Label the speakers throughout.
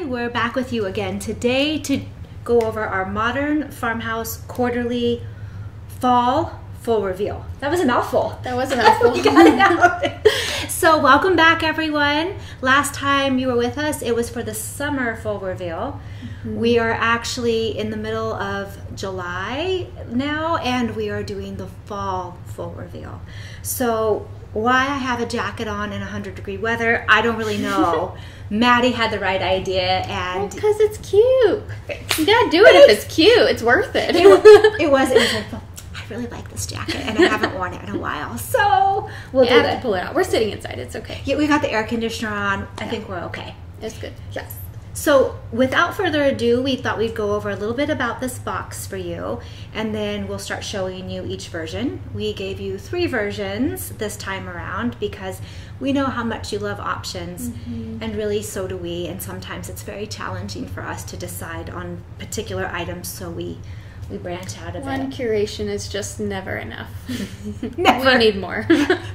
Speaker 1: Hi, we're back with you again today to go over our modern farmhouse quarterly fall full reveal. That was a mouthful.
Speaker 2: That was a mouthful.
Speaker 1: We got it out. So welcome back, everyone. Last time you were with us, it was for the summer full reveal. We are actually in the middle of July now, and we are doing the fall full reveal. So why I have a jacket on in 100-degree weather, I don't really know. Maddie had the right idea, and
Speaker 2: because it's cute. You gotta do it if it's cute. It's worth it.
Speaker 1: It was like, I really like this jacket, and I haven't worn it in a while, so we'll do
Speaker 2: have to pull it out. We're sitting inside. It's okay.
Speaker 1: Yeah, we got the air conditioner on. I think we're okay.
Speaker 2: It's good.
Speaker 1: Yes. So without further ado, we thought we'd go over a little bit about this box for you, and then we'll start showing you each version. We gave you 3 versions this time around because we know how much you love options, and really so do we, and sometimes it's very challenging for us to decide on particular items, so we branch out of it.
Speaker 2: One curation is just never enough.
Speaker 1: Never.
Speaker 2: We need more.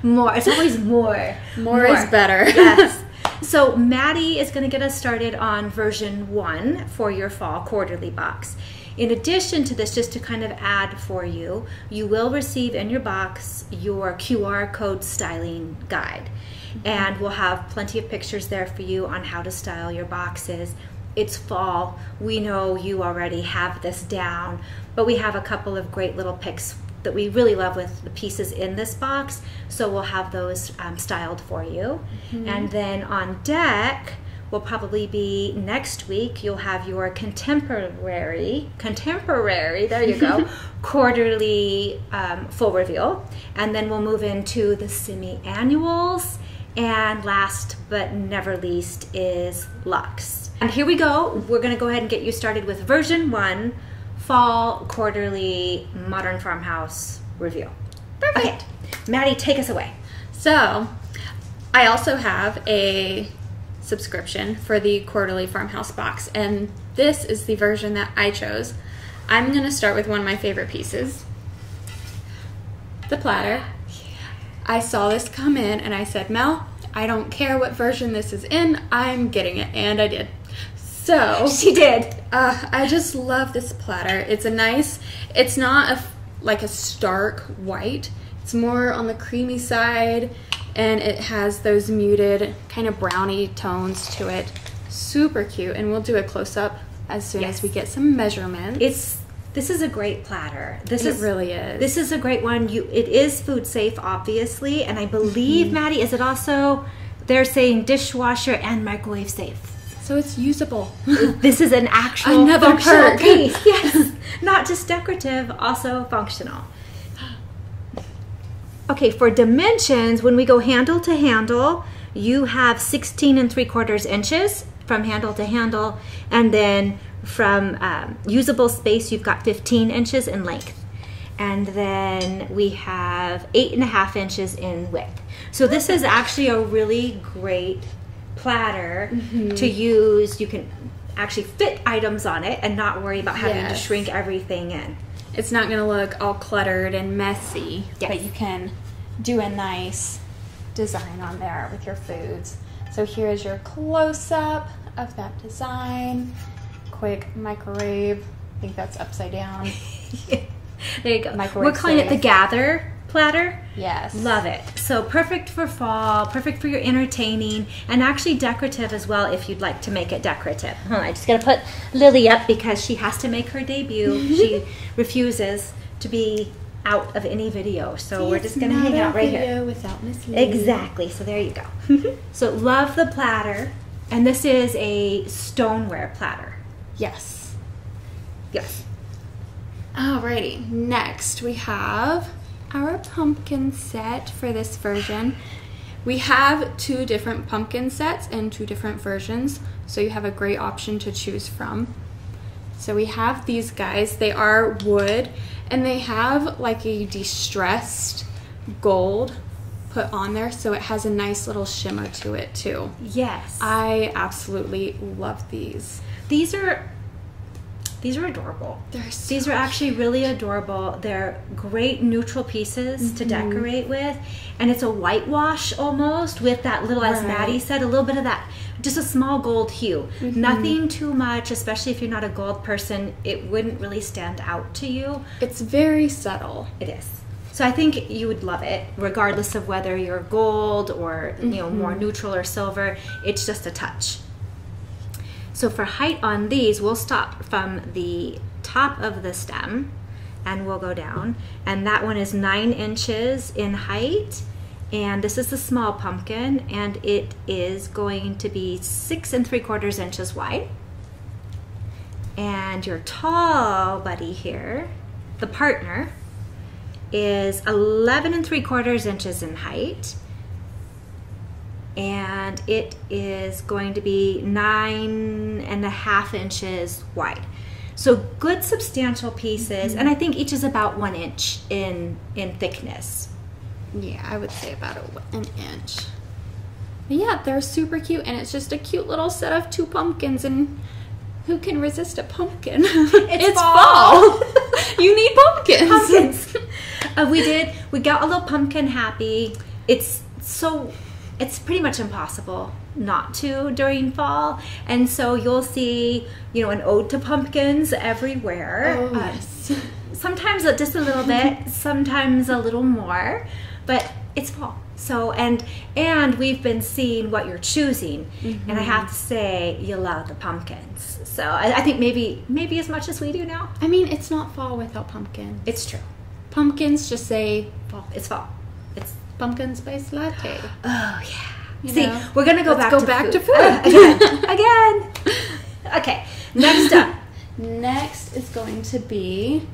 Speaker 1: More. It's always more.
Speaker 2: More is better.
Speaker 1: Yes. So Maddie is going to get us started on version 1 for your fall quarterly box. In addition to this, just to kind of add for you, you will receive in your box your QR code styling guide. And we'll have plenty of pictures there for you on how to style your boxes. It's fall. We know you already have this down, but we have a couple of great little pics that we really love with the pieces in this box, so we'll have those styled for you. And then on deck will probably be next week. You'll have your contemporary, there you go, quarterly full reveal, and then we'll move into the semi-annuals, and last but never least is Luxe. And here we go. We're going to go ahead and get you started with version 1 fall quarterly modern farmhouse review.
Speaker 2: Perfect.
Speaker 1: Okay, Maddie, take us away.
Speaker 2: So, I also have a subscription for the quarterly farmhouse box, and this is the version that I chose. I'm going to start with one of my favorite pieces, the platter. I saw this come in and I said, Mel, I don't care what version this is in, I'm getting it, and I did. So
Speaker 1: she did.
Speaker 2: I just love this platter. It's a nice, it's not like a stark white. It's more on the creamy side, and it has those muted kind of brownie tones to it. Super cute, and we'll do a close-up as soon as we get some measurements. This is a great platter. It really is. This is
Speaker 1: a great one. It is food safe, obviously, and I believe, Maddie, is it also, they're saying dishwasher and microwave safe.
Speaker 2: So it's usable.
Speaker 1: This is an actual
Speaker 2: another
Speaker 1: functional
Speaker 2: perk.
Speaker 1: piece. Yes, not just decorative, also functional. Okay, for dimensions, when we go handle to handle, you have 16 3/4 inches from handle to handle, and then from usable space, you've got 15 inches in length. And then we have 8.5 inches in width. So this is actually a really great platter to use. You can actually fit items on it and not worry about having to shrink everything in.
Speaker 2: It's not going to look all cluttered and messy, but you can do a nice design on there with your foods. So here is your close-up of that design. Quick microwave. I think that's upside down.
Speaker 1: There you go.
Speaker 2: Microwave
Speaker 1: We're calling it the Gather platter.
Speaker 2: Yes.
Speaker 1: Love it. So perfect for fall, perfect for your entertaining, and actually decorative as well if you'd like to make it decorative. I just got to put Lily up because she has to make her debut. She refuses to be out of any video, so we're just going to hang out right here.
Speaker 2: Without Miss Lily.
Speaker 1: Exactly. So there you go. So love the platter, and this is a stoneware platter.
Speaker 2: Yes.
Speaker 1: Yes.
Speaker 2: Alrighty, next we have our pumpkin set for this version. We have 2 different pumpkin sets and 2 different versions, so you have a great option to choose from. So we have these guys. They are wood, and they have like a distressed gold put on there, so it has a nice little shimmer to it too.
Speaker 1: Yes.
Speaker 2: I absolutely love these.
Speaker 1: These are adorable. These are actually really adorable. They're great neutral pieces to decorate with, and it's a whitewash almost with that little, as Maddie said, a little bit of that just a small gold hue. Nothing too much, especially if you're not a gold person. It wouldn't really stand out to you.
Speaker 2: It's very subtle.
Speaker 1: It is. So I think you would love it, regardless of whether you're gold or more neutral or silver. It's just a touch. So for height on these, we'll stop from the top of the stem and we'll go down. And that one is 9 inches in height. And this is the small pumpkin, and it is going to be 6 3/4 inches wide. And your tall buddy here, the partner, is 11 3/4 inches in height, and it is going to be 9.5 inches wide. So good substantial pieces, and I think each is about 1 inch in thickness.
Speaker 2: Yeah, I would say about an inch. But yeah, they're super cute, and it's just a cute little set of 2 pumpkins, and who can resist a pumpkin? It's fall. You need pumpkins.
Speaker 1: We got a little pumpkin happy. It's pretty much impossible not to during fall, and so you'll see an ode to pumpkins everywhere.
Speaker 2: Oh, yes.
Speaker 1: Sometimes just a little bit, sometimes a little more, but it's fall. So and we've been seeing what you're choosing, and I have to say you love the pumpkins. So I think maybe as much as we do now.
Speaker 2: I mean, it's not fall without pumpkins.
Speaker 1: It's true.
Speaker 2: Pumpkins just say fall.
Speaker 1: It's fall. It's
Speaker 2: pumpkin spice latte.
Speaker 1: Oh yeah. See, we're gonna go back to food. Again. Okay. Next up.
Speaker 2: Next is going to be.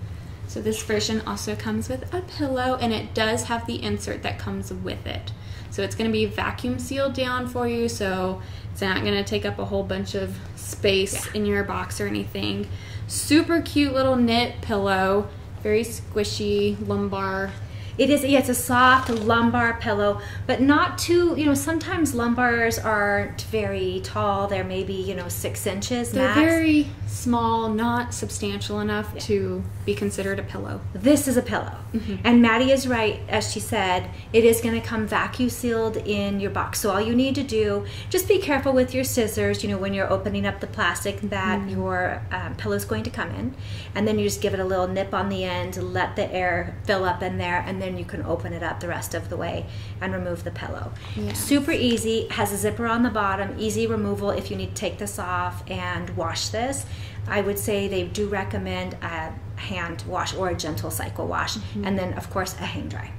Speaker 2: So this version also comes with a pillow, and it does have the insert that comes with it. So it's going to be vacuum sealed down for you, so it's not going to take up a whole bunch of space in your box or anything. Super cute little knit pillow, very squishy lumbar.
Speaker 1: It is, yeah, it's a soft lumbar pillow, but not too, sometimes lumbars aren't very tall. They're maybe, 6 inches max.
Speaker 2: They're very small, not substantial enough to be considered a pillow.
Speaker 1: This is a pillow. And Maddie is right, as she said, it is going to come vacuum sealed in your box. So all you need to do, just be careful with your scissors, when you're opening up the plastic that your pillow is going to come in. And then you just give it a little nip on the end, let the air fill up in there, and then you can open it up the rest of the way and remove the pillow. Yeah. Super easy, has a zipper on the bottom, easy removal if you need to take this off and wash this. I would say they do recommend a hand wash or a gentle cycle wash, and then of course a hang dry.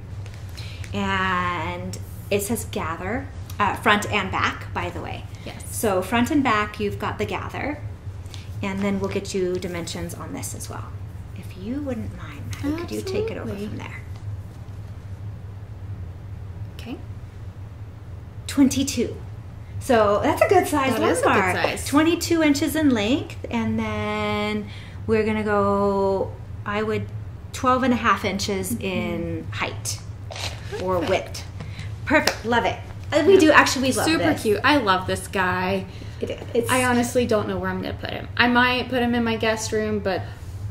Speaker 1: And it says gather, front and back, by the way.
Speaker 2: Yes.
Speaker 1: So front and back, you've got the gather, and then we'll get you dimensions on this as well. If you wouldn't mind, Maddie, could you take it over from there?
Speaker 2: Okay.
Speaker 1: 22. So that's a good size lumbar.
Speaker 2: That is a good size.
Speaker 1: 22 inches in length, and then we're gonna go, 12.5 inches in height or width. Perfect, love it. We do, actually, we love
Speaker 2: Super
Speaker 1: this.
Speaker 2: cute. I love this guy. I honestly don't know where I'm gonna put him. I might put him in my guest room, but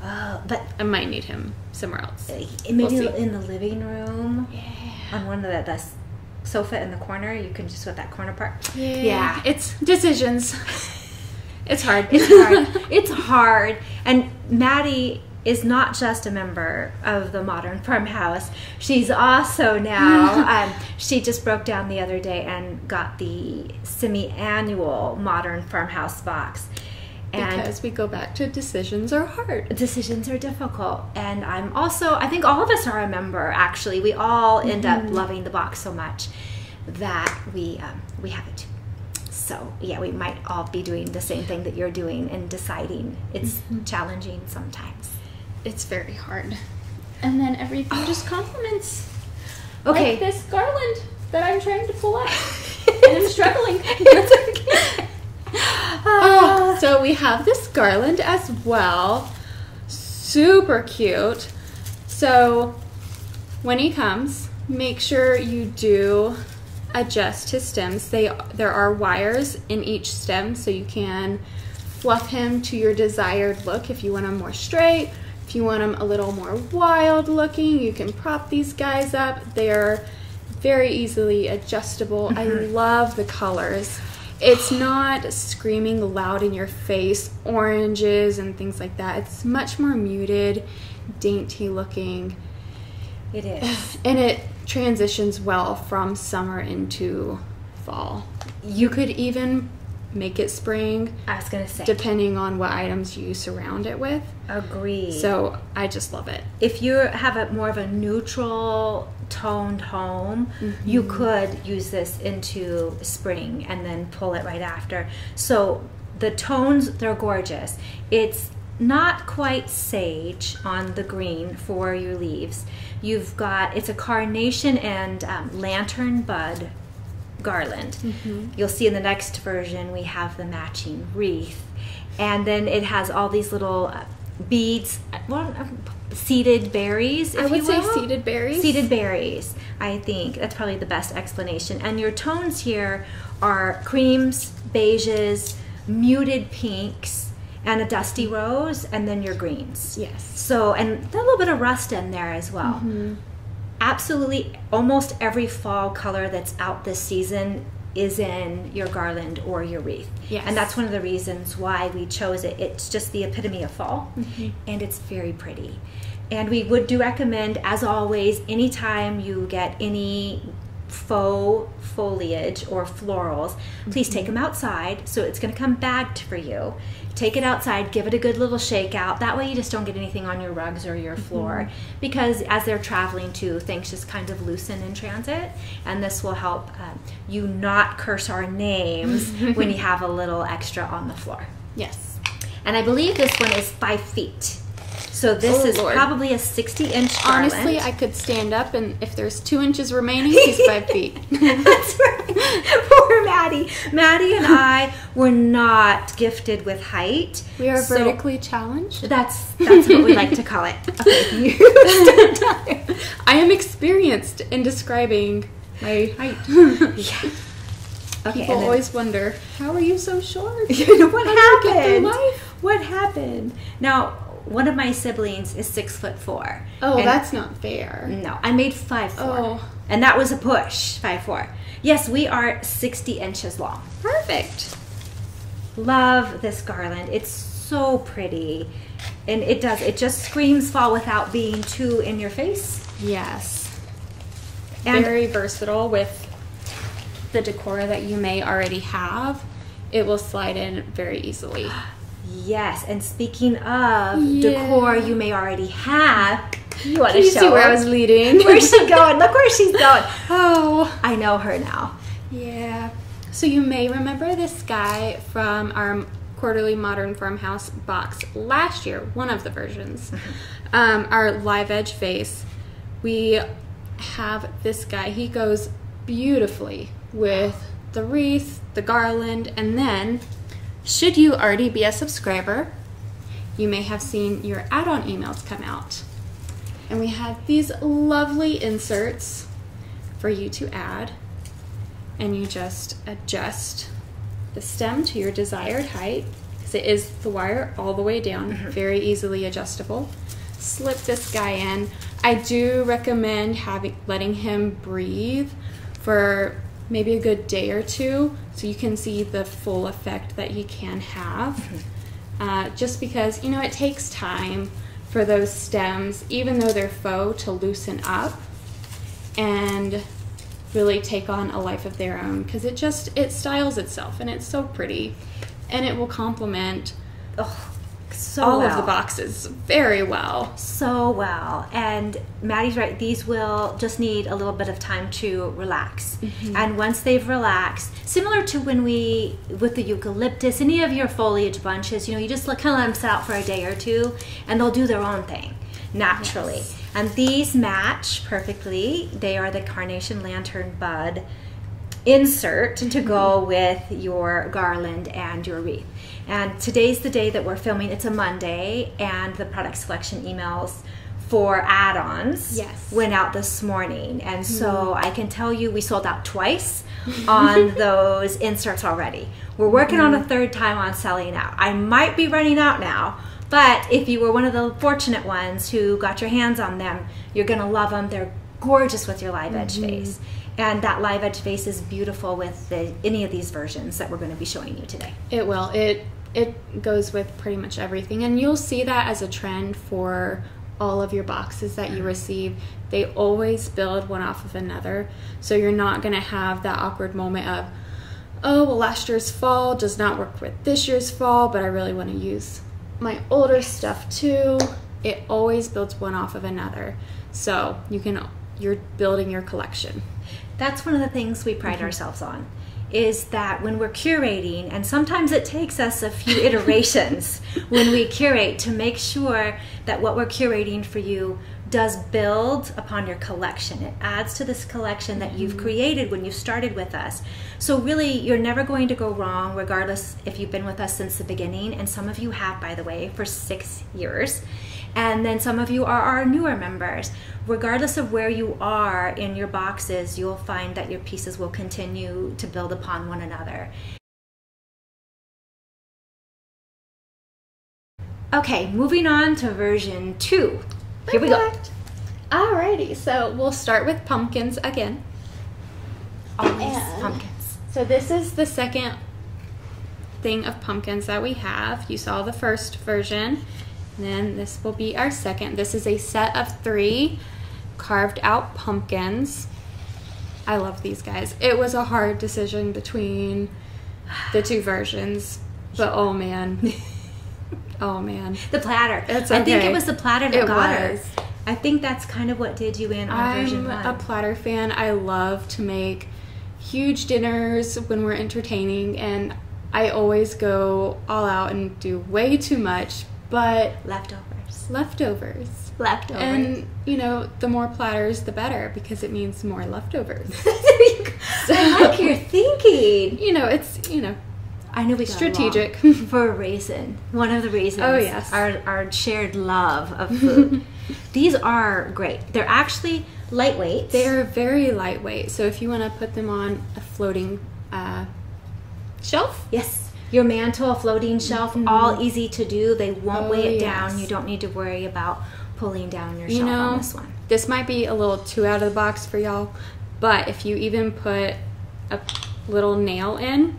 Speaker 2: I might need him somewhere else.
Speaker 1: Maybe in the living room. Yeah. On one of the sofa in the corner. You can just put that corner part.
Speaker 2: Yeah. It's decisions. It's hard.
Speaker 1: It's hard. And Maddie is not just a member of the Modern Farmhouse. She's also now, she just broke down the other day and got the semi-annual Modern Farmhouse box. And
Speaker 2: because we go back to decisions are hard.
Speaker 1: Decisions are difficult. And I think all of us are a member, actually. We all end up loving the box so much that we have it too. So, yeah, we might all be doing the same thing that you're doing and deciding. It's challenging sometimes.
Speaker 2: It's very hard. And then everything just complements.
Speaker 1: Okay.
Speaker 2: Like this garland that I'm trying to pull up. And I'm struggling. So we have this garland as well. Super cute. So when he comes, make sure you do adjust his stems. There are wires in each stem, so you can fluff him to your desired look. If you want him more straight, if you want him a little more wild looking, you can prop these guys up. They're very easily adjustable. I love the colors. It's not screaming loud in your face, oranges and things like that. It's much more muted, dainty looking.
Speaker 1: It is.
Speaker 2: And it transitions well from summer into fall. You could even make it spring.
Speaker 1: I was going to say.
Speaker 2: Depending on what items you surround it with.
Speaker 1: Agreed.
Speaker 2: So I just love it.
Speaker 1: If you have more of a neutral toned home, you could use this into spring and then pull it right after. So the tones, they're gorgeous. It's not quite sage on the green for your leaves. You've got, it's a carnation and lantern bud garland. You'll see in the next version we have the matching wreath, and then it has all these little beads, seeded berries, if
Speaker 2: I would
Speaker 1: you will.
Speaker 2: say seeded berries.
Speaker 1: Seeded berries, I think that's probably the best explanation. And your tones here are creams, beiges, muted pinks, and a dusty rose, and then your greens.
Speaker 2: Yes.
Speaker 1: So, and a little bit of rust in there as well. Absolutely, almost every fall color that's out this season is in your garland or your wreath.
Speaker 2: Yes.
Speaker 1: And that's one of the reasons why we chose it. It's just the epitome of fall, and it's very pretty. And we do recommend, as always, anytime you get any faux foliage or florals, please take them outside. So it's going to come bagged for you. Take it outside, give it a good little shake out. That way you just don't get anything on your rugs or your floor, because as they're traveling too, things just kind of loosen in transit, and this will help you not curse our names when you have a little extra on the floor.
Speaker 2: Yes.
Speaker 1: And I believe this one is 5 feet. So this is probably a 60-inch garland.
Speaker 2: Honestly, I could stand up, and if there's 2 inches remaining, he's 5 feet.
Speaker 1: That's right. Poor Maddie. Maddie and I were not gifted with height.
Speaker 2: We are vertically challenged.
Speaker 1: That's what we like to call it. Okay, you stand up.
Speaker 2: I am experienced in describing my height.
Speaker 1: Yeah. Okay,
Speaker 2: People always wonder, how are you so short?
Speaker 1: What happened?
Speaker 2: Life?
Speaker 1: What happened? Now, one of my siblings is 6'4".
Speaker 2: Oh, that's not fair.
Speaker 1: No, I made 5'4".
Speaker 2: Oh.
Speaker 1: And that was a push, 5'4". Yes, we are 60 inches long.
Speaker 2: Perfect.
Speaker 1: Love this garland. It's so pretty. And it just screams fall without being too in your face.
Speaker 2: Yes.
Speaker 1: And
Speaker 2: very versatile with the decor that you may already have. It will slide in very easily.
Speaker 1: Yes, and speaking of decor you may already have, you want to
Speaker 2: Can you
Speaker 1: show
Speaker 2: see where
Speaker 1: her?
Speaker 2: I was leading?
Speaker 1: Where's she going? Look where she's going.
Speaker 2: Oh,
Speaker 1: I know her now.
Speaker 2: yeah. So you may remember this guy from our quarterly Modern Farmhouse box last year, one of the versions. Our live edge vase. We have this guy. He goes beautifully with the wreath, the garland, and then, should you already be a subscriber, you may have seen your add-on emails come out. And we have these lovely inserts for you to add. And you just adjust the stem to your desired height, because it is the wire all the way down, very easily adjustable. Slip this guy in. I do recommend letting him breathe for maybe a good day or two, so you can see the full effect that he can have. Just because, it takes time for those stems, even though they're faux, to loosen up and really take on a life of their own, because it styles itself, and it's so pretty, and it will complement all of the boxes very well. So well. And Maddie's right, these will just need a little bit of time to relax. And once they've relaxed, similar to when with the eucalyptus, any of your foliage bunches, you just kind of let them sit out for a day or two, and they'll do their own thing naturally. Yes. And these match perfectly. They are the Carnation Lantern Bud insert to go with your garland and your wreath. And today's the day that we're filming. It's a Monday, and the product selection emails for add-ons went out this morning. And so I can tell you we sold out twice on those inserts already. We're working on a third time on selling out. I might be running out now, but if you were one of the fortunate ones who got your hands on them, you're going to love them. They're gorgeous with your live edge vase.
Speaker 1: And that live edge face is beautiful with any of these versions that we're going to be showing you today.
Speaker 2: It will. It goes with pretty much everything. And you'll see that as a trend for all of your boxes that you receive. They always build one off of another. So you're not going to have that awkward moment of, oh, well, last year's fall does not work with this year's fall, but I really want to use my older stuff too. It always builds one off of another. So you're building your collection.
Speaker 1: That's one of the things we pride ourselves on, is that when we're curating, and sometimes it takes us a few iterations when we curate to make sure that what we're curating for you does build upon your collection. It adds to this collection that you've created when you started with us. So really, you're never going to go wrong, regardless if you've been with us since the beginning, and some of you have, by the way, for 6 years. And then some of you are our newer members. Regardless of where you are in your boxes, you'll find that your pieces will continue to build upon one another. Okay, moving on to version 2. Here we go.
Speaker 2: Alrighty, so we'll start with pumpkins again.
Speaker 1: Always pumpkins.
Speaker 2: So this is the second thing of pumpkins that we have. You saw the first version. And then this will be our second. This is a set of 3 carved out pumpkins. I love these guys. It was a hard decision between the 2 versions, but oh man. Oh man.
Speaker 1: The platter.
Speaker 2: It's okay.
Speaker 1: I think it was the platter that got her.
Speaker 2: was.
Speaker 1: I think that's kind of what did you in on version 1.
Speaker 2: I'm a platter fan. I love to make huge dinners when we're entertaining, and I always go all out and do way too much. But leftovers. And, you know, the more platters, the better, because it means more leftovers.
Speaker 1: So, I like your thinking.
Speaker 2: You know, it's, you know,
Speaker 1: I know we got
Speaker 2: strategic.
Speaker 1: For a reason. One of the reasons.
Speaker 2: Oh, yes.
Speaker 1: Our shared love of food. These are great. They're actually lightweight.
Speaker 2: They're very lightweight. So if you want to put them on a floating shelf.
Speaker 1: Yes. Your mantle, a floating shelf, all easy to do. They won't weigh it down. You don't need to worry about pulling down your shelf on this one.
Speaker 2: This might be a little too out of the box for y'all, but if you even put a little nail in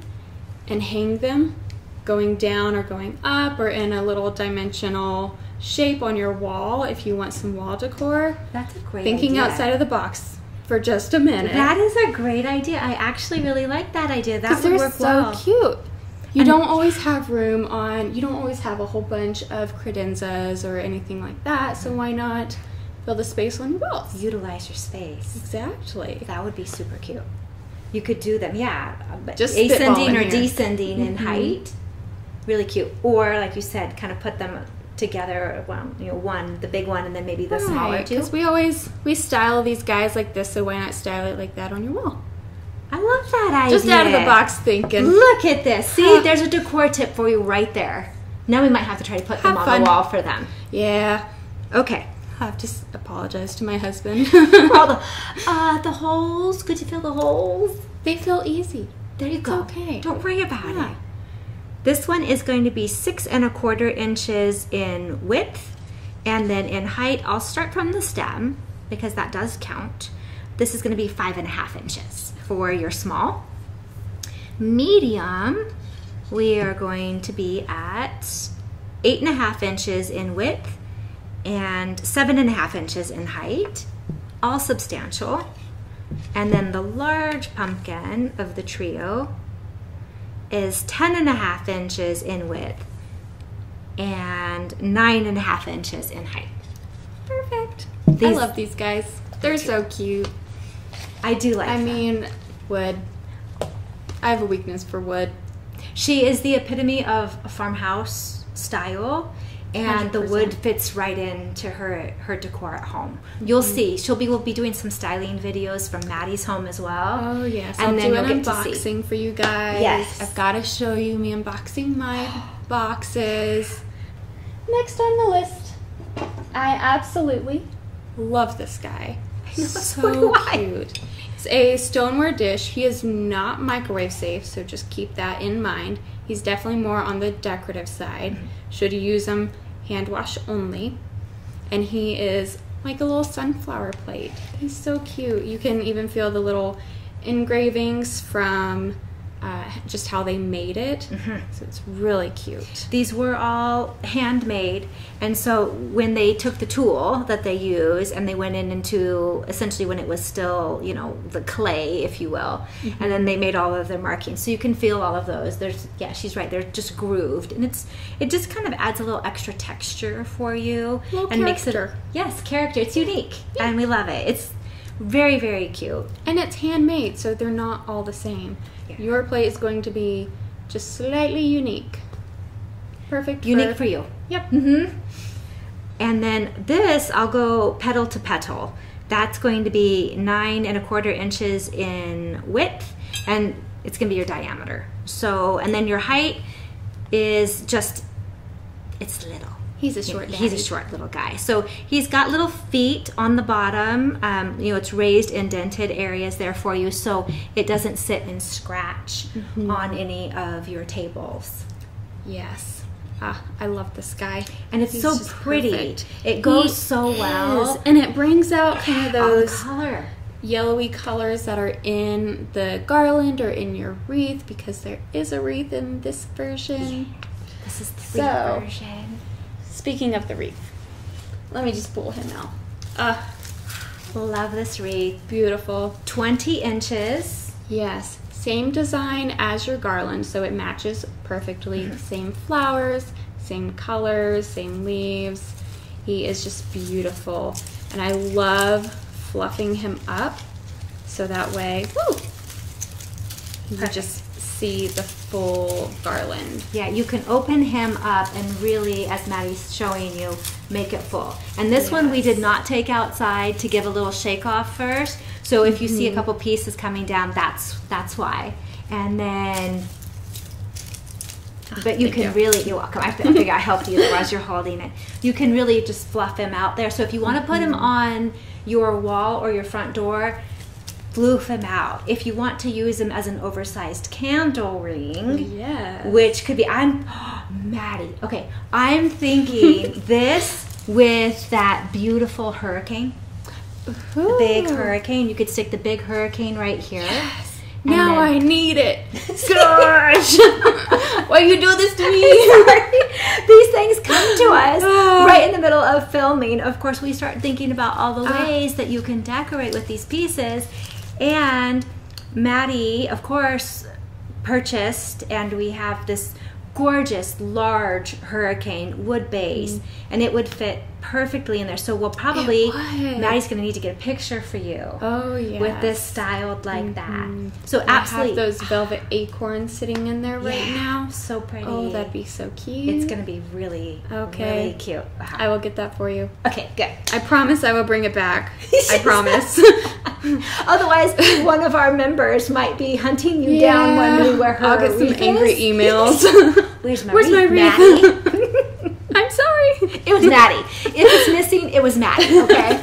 Speaker 2: and hang them going down or going up or in a little dimensional shape on your wall, if you want some wall decor.
Speaker 1: That's a great
Speaker 2: Thinking
Speaker 1: idea.
Speaker 2: outside of the box for just a minute.
Speaker 1: That is a great idea. I actually really like that idea. That would work well.
Speaker 2: They're so cute. You don't always have room on, you don't always have a whole bunch of credenzas or anything like that, so why not build a space on your walls?
Speaker 1: Utilize your space.
Speaker 2: Exactly.
Speaker 1: That would be super cute. You could do them,
Speaker 2: just
Speaker 1: ascending or
Speaker 2: here.
Speaker 1: descending in height. Really cute. Or, like you said, kind of put them together, one, the big one, and then maybe the smaller two.
Speaker 2: Because we style these guys like this, so why not style it like that on your wall?
Speaker 1: I love that idea.
Speaker 2: Just out of the box thinking.
Speaker 1: Look at this. See, there's a decor tip for you right there. Now we might have to try to put them on the wall for them.
Speaker 2: Yeah.
Speaker 1: Okay.
Speaker 2: I have to apologize to my husband.
Speaker 1: For all the holes. Could you feel the holes?
Speaker 2: They feel easy.
Speaker 1: There you go.
Speaker 2: Okay.
Speaker 1: Don't worry about it. This one is going to be 6 1/4 inches in width, and then in height, I'll start from the stem because that does count. This is going to be 5 1/2 inches for your small. Medium, we are going to be at 8 1/2 inches in width and 7 1/2 inches in height, all substantial. And then the large pumpkin of the trio is 10 1/2 inches in width and 9 1/2 inches in height.
Speaker 2: Perfect. I love these guys. They're so cute.
Speaker 1: I do like them.
Speaker 2: I mean, wood. I have a weakness for wood.
Speaker 1: She is the epitome of a farmhouse style, and 100%. The wood fits right into her decor at home. You'll see. We'll be doing some styling videos from Maddie's home as well.
Speaker 2: Oh, yes.
Speaker 1: And then
Speaker 2: you'll
Speaker 1: get
Speaker 2: unboxing for you guys.
Speaker 1: Yes.
Speaker 2: I've got to show you me unboxing my boxes. Next on the list, I absolutely love this guy.
Speaker 1: I know,
Speaker 2: so cute. It's a stoneware dish. He is not microwave safe, so just keep that in mind. He's definitely more on the decorative side. Should you use him hand wash only. And he is like a little sunflower plate. He's so cute. You can even feel the little engravings from just how they made it. So it's really cute.
Speaker 1: These were all handmade, and so when they took the tool that they use and they went into essentially when it was still, you know, the clay, if you will, and then they made all of their markings. So you can feel all of those. There's, yeah, she's right. They're just grooved, and it just kind of adds a little extra texture for you and makes it character. It's unique, and we love it. It's very, very cute,
Speaker 2: and it's handmade, so they're not all the same. Your plate is going to be just slightly unique. Perfect.
Speaker 1: Unique for you.
Speaker 2: Yep.
Speaker 1: And then this, I'll go petal to petal. That's going to be 9 1/4 inches in width, and it's going to be your diameter. So, and then your height is just, it's little.
Speaker 2: He's a short daddy.
Speaker 1: He's a short little guy. So he's got little feet on the bottom. You know, it's raised indented areas there for you, so it doesn't sit and scratch on any of your tables.
Speaker 2: Yes. I love this guy.
Speaker 1: And it's so pretty.
Speaker 2: Perfect.
Speaker 1: It goes so well.
Speaker 2: And it brings out kind of those
Speaker 1: color.
Speaker 2: Yellowy colors that are in the garland or in your wreath, because there is a wreath in this version.
Speaker 1: Yeah. This is the wreath version.
Speaker 2: Speaking of the wreath, let me just pull him out.
Speaker 1: Love this wreath.
Speaker 2: Beautiful.
Speaker 1: 20 inches.
Speaker 2: Yes. Same design as your garland, so it matches perfectly. Same flowers, same colors, same leaves. He is just beautiful. And I love fluffing him up so that way, you just see the full garland.
Speaker 1: Yeah, you can open him up and really, as Maddie's showing you, make it full. And this one we did not take outside to give a little shake off first. So if you see a couple pieces coming down, that's why. And then, but you can really, you're welcome. I think I helped you as you're holding it. You can really just fluff him out there. So if you want to put him on your wall or your front door, floof him out. If you want to use him as an oversized candle ring, which could be, Maddie, okay, I'm thinking this with that beautiful hurricane, the big hurricane. You could stick the big hurricane right here.
Speaker 2: Yes. Now I need it. Gosh, why you do this to me?
Speaker 1: Sorry. These things come to us right in the middle of filming. Of course, we start thinking about all the ways that you can decorate with these pieces. And Maddie, of course, purchased, and we have this gorgeous large hurricane wood base, and it would fit perfectly in there. So we'll probably, Maddie's going to need to get a picture for you.
Speaker 2: Oh yeah,
Speaker 1: with this styled like that. So absolutely,
Speaker 2: I have those velvet acorns sitting in there right now.
Speaker 1: So pretty.
Speaker 2: Oh, that'd be so cute.
Speaker 1: It's going to be really, really cute.
Speaker 2: I will get that for you.
Speaker 1: Okay, good.
Speaker 2: I promise I will bring it back. I promise.
Speaker 1: Otherwise, one of our members might be hunting you down wondering where her
Speaker 2: I'll get some angry emails.
Speaker 1: Where's my
Speaker 2: wreath,
Speaker 1: Maddie?
Speaker 2: I'm sorry.
Speaker 1: It was Maddie. If it's missing, it was Maddie. Okay,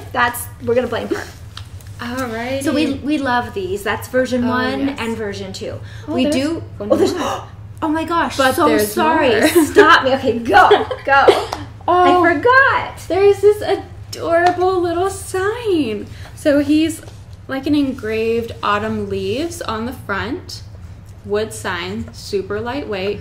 Speaker 1: we're gonna blame her.
Speaker 2: All right.
Speaker 1: So we love these. That's version 1 and version 2.
Speaker 2: Oh,
Speaker 1: we do. Oh my gosh!
Speaker 2: But
Speaker 1: so
Speaker 2: there's
Speaker 1: sorry.
Speaker 2: more.
Speaker 1: Stop me. Okay, go. I forgot.
Speaker 2: There's this adorable little sign. So he's like an engraved autumn leaves on the front, wood sign, super lightweight,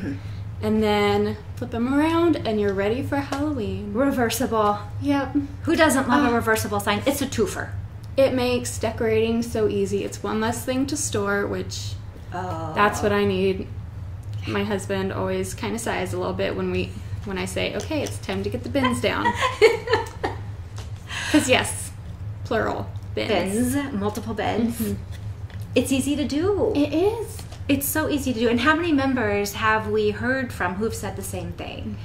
Speaker 2: and then flip them around and you're ready for Halloween.
Speaker 1: Reversible.
Speaker 2: Yep.
Speaker 1: Who doesn't love a reversible sign? It's a twofer.
Speaker 2: It makes decorating so easy. It's one less thing to store, which that's what I need. My husband always kind of sighs a little bit when I say, okay, it's time to get the bins down. Because yes, plural. Bins,
Speaker 1: multiple bins. It's easy to do.
Speaker 2: It is.
Speaker 1: It's so easy to do. And how many members have we heard from who've said the same thing?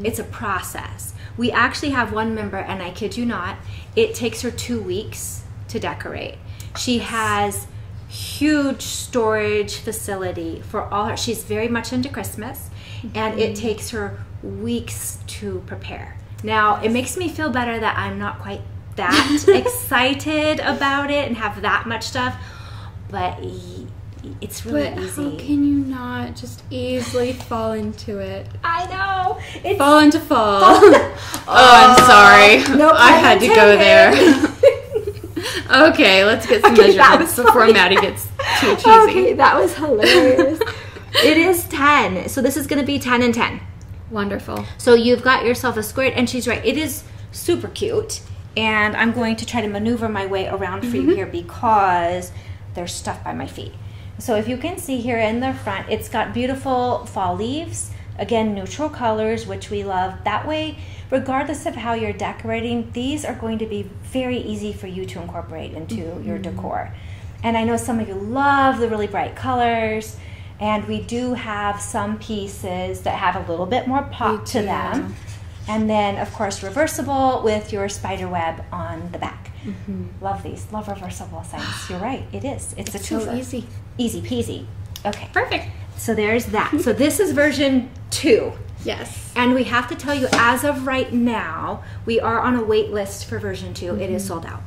Speaker 1: It's a process. We actually have one member, and I kid you not, it takes her 2 weeks to decorate. She has huge storage facility for all her, she's very much into Christmas, and it takes her weeks to prepare. Now, it makes me feel better that I'm not quite that excited about it and have that much stuff, but It's really
Speaker 2: but
Speaker 1: easy.
Speaker 2: How can you not just easily fall into it?
Speaker 1: I know. It's
Speaker 2: fall into fall. Oh, I'm sorry.
Speaker 1: No,
Speaker 2: I had to go there. Okay, let's get some measurements before Maddie gets too cheesy.
Speaker 1: Okay, that was hilarious. It is 10. So this is going to be 10 and 10.
Speaker 2: Wonderful.
Speaker 1: So you've got yourself a square, and she's right. It is super cute. And I'm going to try to maneuver my way around for you here because there's stuff by my feet. So if you can see here in the front, it's got beautiful fall leaves. Again, neutral colors, which we love. That way, regardless of how you're decorating, these are going to be very easy for you to incorporate into your decor. And I know some of you love the really bright colors, and we do have some pieces that have a little bit more pop to them. And then, of course, reversible with your spider web on the back. Love these. Love reversible signs. You're right. It is. It's a twofer.
Speaker 2: So easy.
Speaker 1: Easy peasy. Okay.
Speaker 2: Perfect.
Speaker 1: So there's that. So this is version 2.
Speaker 2: Yes.
Speaker 1: And we have to tell you, as of right now, we are on a wait list for version 2. It is sold out.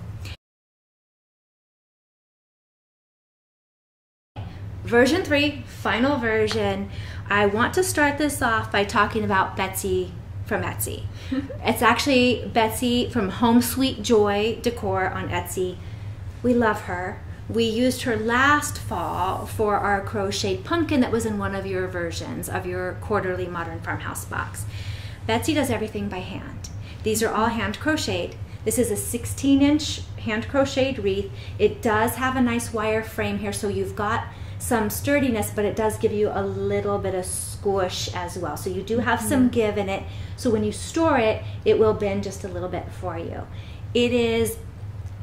Speaker 1: Version 3, final version. I want to start this off by talking about Betsy from Etsy. It's actually Betsy from Home Sweet Joy Decor on Etsy. We love her. We used her last fall for our crocheted pumpkin that was in one of your versions of your quarterly modern farmhouse box. Betsy does everything by hand. These are all hand crocheted. This is a 16-inch hand crocheted wreath. It does have a nice wire frame here, so you've got some sturdiness, but it does give you a little bit of squish as well. So you do have some give in it. So when you store it, it will bend just a little bit for you. It is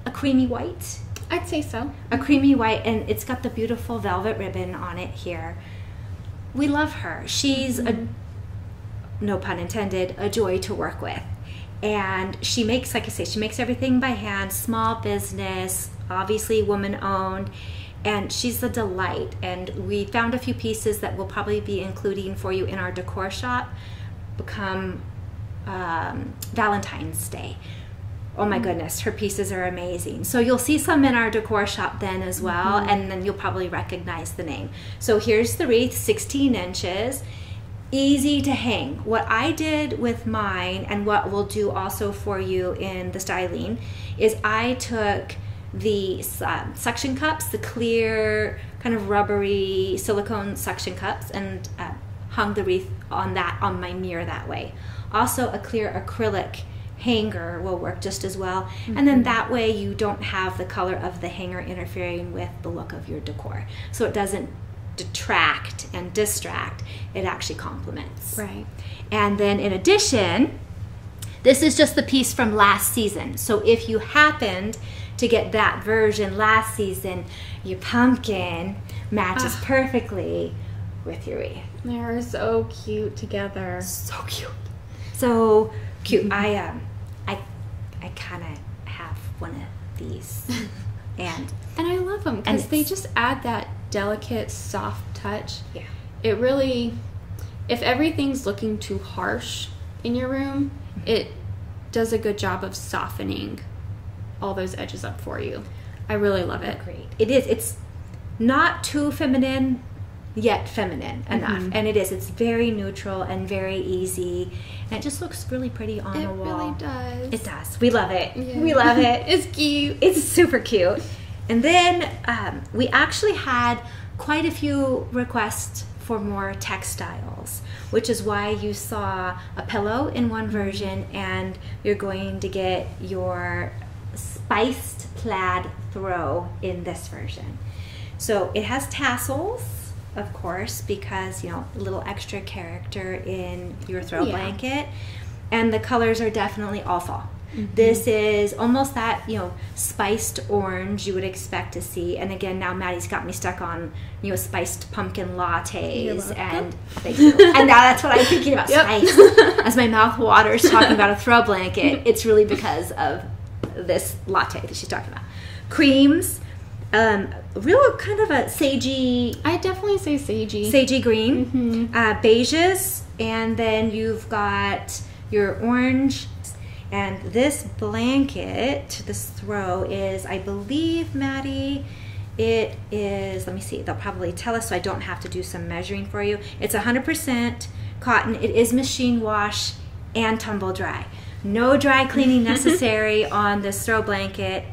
Speaker 1: a creamy white.
Speaker 2: I'd say so.
Speaker 1: A creamy white, and it's got the beautiful velvet ribbon on it here. We love her. She's a, no pun intended, a joy to work with. And she makes, like I say, she makes everything by hand, small business, obviously woman owned. And she's a delight, and we found a few pieces that we'll probably be including for you in our decor shop become Valentine's Day. Oh my goodness, her pieces are amazing. So you'll see some in our decor shop then as well, and then you'll probably recognize the name. So here's the wreath, 16 inches, easy to hang. What I did with mine, and what we'll do also for you in the styling, is I took the suction cups, the clear kind of rubbery silicone suction cups, and hung the wreath on my mirror that way. Also a clear acrylic hanger will work just as well, and then that way you don't have the color of the hanger interfering with the look of your decor, so it doesn't detract and distract, it actually complements.
Speaker 2: Right.
Speaker 1: And then in addition, this is just the piece from last season, so if you happened to get that version last season, your pumpkin matches perfectly with your wreath.
Speaker 2: They're so cute together.
Speaker 1: So cute. So cute. I kind of have one of these. and
Speaker 2: I love them because they just add that delicate, soft touch.
Speaker 1: Yeah.
Speaker 2: It really, if everything's looking too harsh in your room, it does a good job of softening all those edges up for you. I really love it.
Speaker 1: Great. It is. It's not too feminine, yet feminine enough. And it is. It's very neutral and very easy. And it just looks really pretty on the wall.
Speaker 2: It really does.
Speaker 1: It does. We love it.
Speaker 2: Yeah.
Speaker 1: We love it.
Speaker 2: It's cute.
Speaker 1: It's super cute. And then we actually had quite a few requests for more textiles, which is why you saw a pillow in one version, and you're going to get your spiced plaid throw in this version. So it has tassels, of course, because, you know, a little extra character in your throw blanket, and the colors are definitely all fall. This is almost that, you know, spiced orange you would expect to see. And again, now Maddie's got me stuck on, you know, spiced pumpkin lattes, and thank you. And now that's what I'm thinking about, spice. As my mouth waters talking about a throw blanket, it's really because of this latte that she's talking about. Creams, real kind of a sagey.
Speaker 2: I definitely say sagey.
Speaker 1: Sagey green, beiges, and then you've got your orange. And this blanket, this throw is, I believe, Maddie, It is, let me see, they'll probably tell us so I don't have to do some measuring for you. It's 100% cotton. It is machine wash and tumble dry. No dry cleaning necessary on this throw blanket.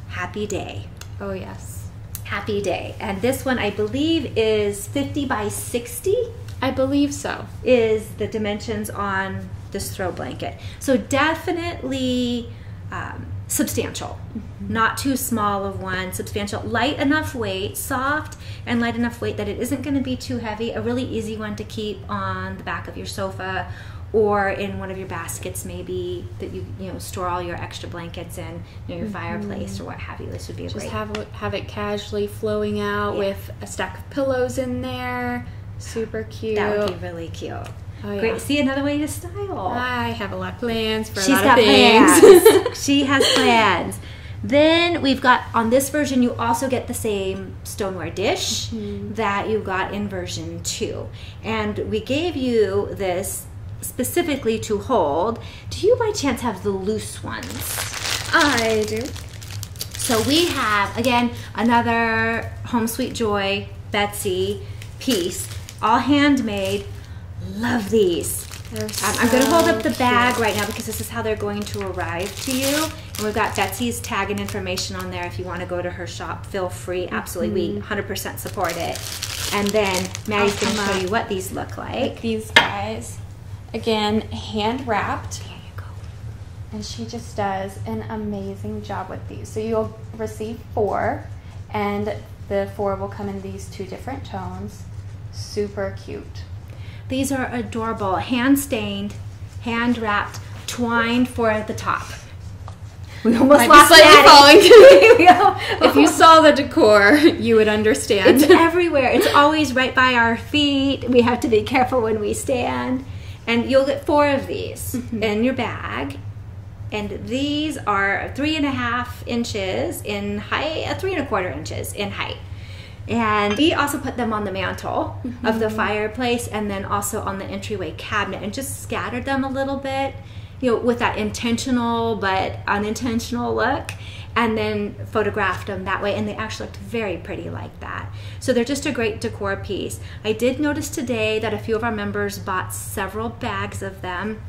Speaker 1: Happy day.
Speaker 2: Oh, yes.
Speaker 1: Happy day. And this one I believe is 50 by 60.
Speaker 2: I believe so.
Speaker 1: Is the dimensions on this throw blanket. So definitely substantial. Not too small of one, substantial, light enough weight, soft and light enough weight that it isn't going to be too heavy. A really easy one to keep on the back of your sofa or in one of your baskets maybe that you store all your extra blankets in, your fireplace or what have you. This would be a
Speaker 2: just
Speaker 1: great.
Speaker 2: have it casually flowing out with a stack of pillows in there. Super cute.
Speaker 1: That would be really cute.
Speaker 2: Oh,
Speaker 1: Great.
Speaker 2: yeah.
Speaker 1: See, another way to style.
Speaker 2: I have a lot of plans for
Speaker 1: She's
Speaker 2: a lot
Speaker 1: got
Speaker 2: of things.
Speaker 1: plans. She has plans. Then we've got, on this version, you also get the same stoneware dish that you got in version 2. And we gave you this specifically to hold. Do you by chance have the loose ones?
Speaker 2: I do.
Speaker 1: So we have, again, another Home Sweet Joy Betsy piece, all handmade. Love these. I'm going to hold up the bag right now because this is how they're going to arrive to you. And we've got Betsy's tag and information on there. If you want to go to her shop, feel free. Absolutely, we 100% support it. And then Maddie's going to show you what these look like.
Speaker 2: These guys, again, hand wrapped.
Speaker 1: There you go.
Speaker 2: And she just does an amazing job with these. So you'll receive 4, and the 4 will come in these 2 different tones. Super cute.
Speaker 1: These are adorable, hand stained, hand wrapped, twined for the top. We almost lost
Speaker 2: falling.
Speaker 1: Maddie.
Speaker 2: If you saw the decor, you would understand.
Speaker 1: It's everywhere. It's always right by our feet. We have to be careful when we stand. And you'll get 4 of these in your bag. And these are 3.5 inches in height, 3.25 inches in height. And we also put them on the mantle of the fireplace and then also on the entryway cabinet and just scattered them a little bit, with that intentional but unintentional look, and then photographed them that way, and they actually looked very pretty like that. So they're just a great decor piece. I did notice today that a few of our members bought several bags of them.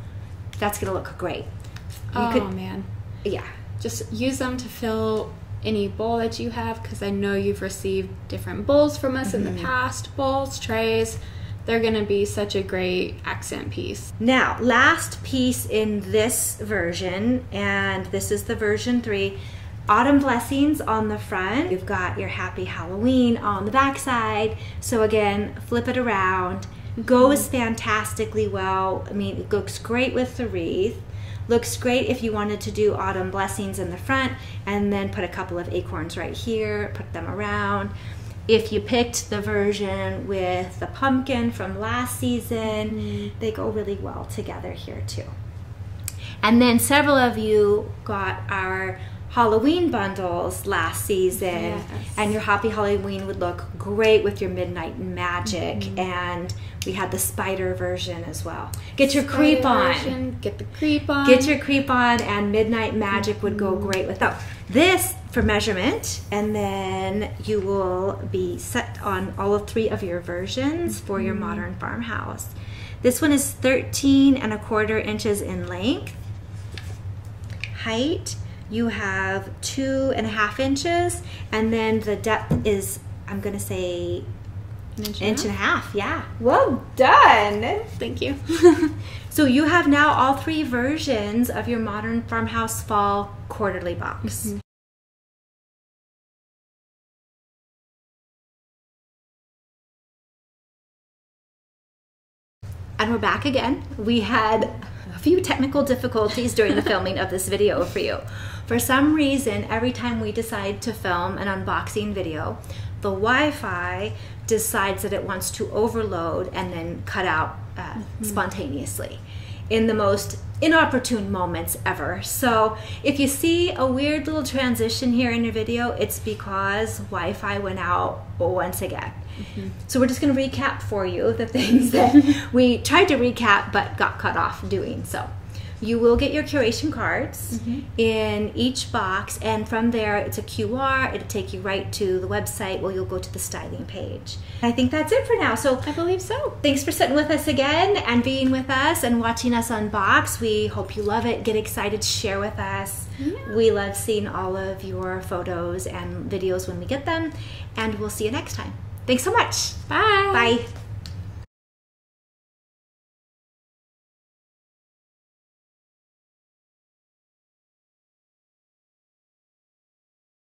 Speaker 1: That's going to look great.
Speaker 2: Man.
Speaker 1: Yeah.
Speaker 2: Just use them to fill any bowl that you have, because I know you've received different bowls from us in the past. Bowls, trays, they're going to be such a great accent piece.
Speaker 1: Now, last piece in this version, and this is the version 3, autumn blessings on the front. You've got your happy Halloween on the back side. So again, flip it around. Goes fantastically well. I mean, it looks great with the wreath. Looks great if you wanted to do autumn blessings in the front and then put a couple of acorns right here, put them around. If you picked the version with the pumpkin from last season, they go really well together here too. And then several of you got our Halloween bundles last season, and your Happy Halloween would look great with your Midnight Magic, and we had the spider version as well. Get your creep on.
Speaker 2: Get the creep on.
Speaker 1: Get your creep on, and Midnight Magic would go great with that. This for measurement, and then you will be set on all 3 of your versions for your modern farmhouse. This one is 13.25 inches in length. Height, you have 2.5 inches, and then the depth is, I'm gonna say, inch and a half. Yeah. Well done.
Speaker 2: Thank you.
Speaker 1: So you have now all 3 versions of your modern farmhouse fall quarterly box. And we're back again. We had a few technical difficulties during the filming of this video for you. For some reason, every time we decide to film an unboxing video, the Wi-Fi decides that it wants to overload and then cut out spontaneously in the most inopportune moments ever. So if you see a weird little transition here in your video, it's because Wi-Fi went out once again. So we're just going to recap for you the things that we tried to recap but got cut off doing so. You will get your curation cards in each box, and from there it's a QR. It'll take you right to the website where you'll go to the styling page. I think that's it for now. So
Speaker 2: I believe so.
Speaker 1: thanks for sitting with us again and being with us and watching us unbox. We hope you love it. Get excited to share with us.
Speaker 2: Yeah.
Speaker 1: We love seeing all of your photos and videos when we get them, and we'll see you next time. Thanks so much.
Speaker 2: Bye.
Speaker 1: Bye.